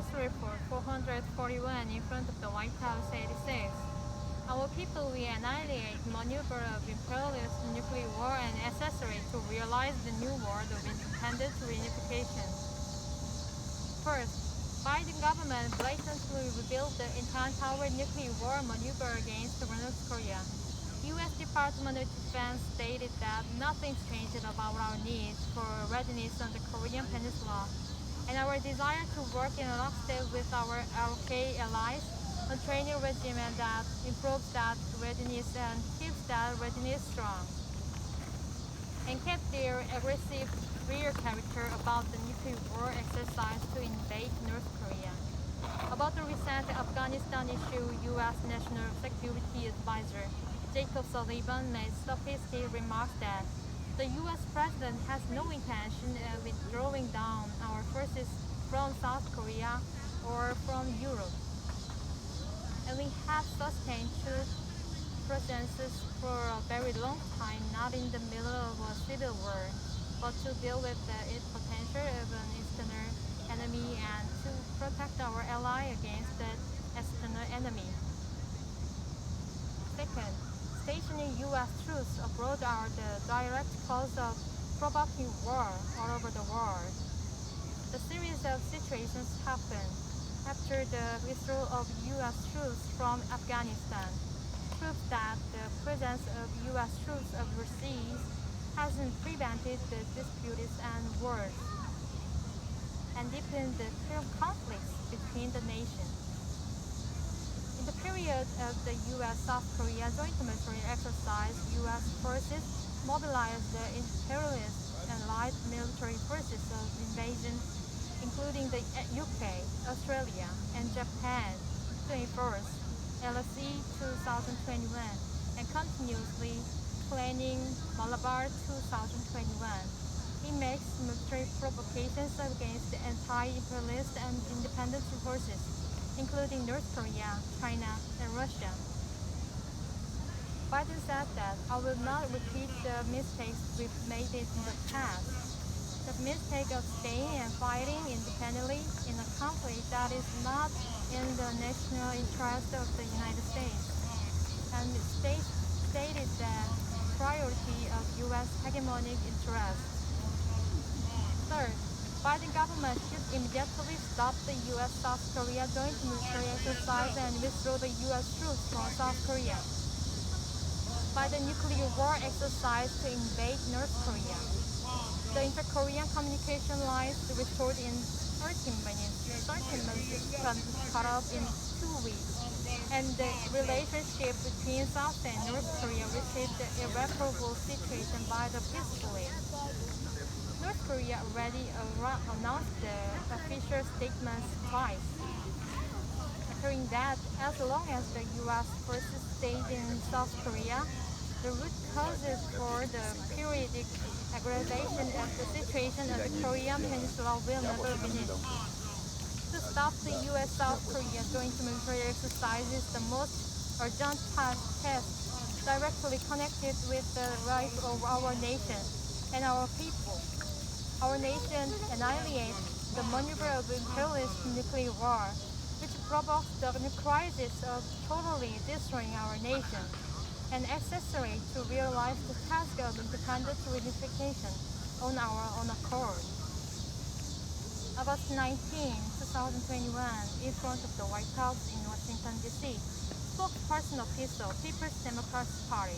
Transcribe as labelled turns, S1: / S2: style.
S1: Press Report 441 in front of the White House 86. Our people will annihilate maneuver of imperialist nuclear war and accessory to realize the new world of independent reunification. First, Biden government blatantly revealed the intent our nuclear war maneuver against North Korea. U.S. Department of Defense stated that nothing's changed about our needs for readiness on the Korean Peninsula and our desire to work in lockstep with our RK allies on training regimen that improves that readiness and keeps that readiness strong, and kept their aggressive rear character about the nuclear war exercise to invade North Korea. About the recent Afghanistan issue, U.S. National Security Advisor Jacob Sullivan made sophistic remarks that the U.S. president has no intention of withdrawing down our forces from South Korea or from Europe. And we have sustained troop presences for a very long time, not in the middle of a civil war, but to deal with the potential of an external enemy and to protect our ally against the external enemy. Second, stationing U.S. troops abroad are the direct cause of provoking war all over the world. The series of situations happened after the withdrawal of U.S. troops from Afghanistan proves that the presence of U.S. troops overseas hasn't prevented the disputes and wars and deepened the conflicts between the nations. In the period of the U.S.-South Korea joint military exercise, U.S. forces mobilized the imperialist and allied military forces of invasion, including the UK, Australia, and Japan, to enforce LSE 2021 and continuously planning Malabar 2021. It makes military provocations against the anti-imperialist and independent forces, including North Korea, China, and Russia. Biden said that I will not repeat the mistakes we've made in the past. The mistake of staying and fighting independently in a conflict that is not in the national interest of the United States, and stated that priority of U.S. hegemonic interests. Third, Biden government should immediately stop the U.S.-South Korea joint military exercise and withdraw the U.S. troops from South Korea. By the nuclear war exercise to invade North Korea. The inter-Korean communication lines restored in 13 minutes cut off in 2 weeks, and the relationship between South and North Korea received the irreparable situation by the peacefully. North Korea already announced the official statements twice, assuring that as long as the U.S. forces stayed in South Korea, the root causes for the periodic aggravation of the situation of the Korean Peninsula will never finish. To stop the U.S.-South Korea joint military exercise is the most urgent task directly connected with the life of our nation and our people. Our nation annihilates the maneuver of imperialist nuclear war, which provokes the crisis of totally destroying our nation, and accessory to realize the task of independent reunification on our own accord. August 19, 2021, in front of the White House in Washington, D.C., spokesperson official, People's Democratic Party,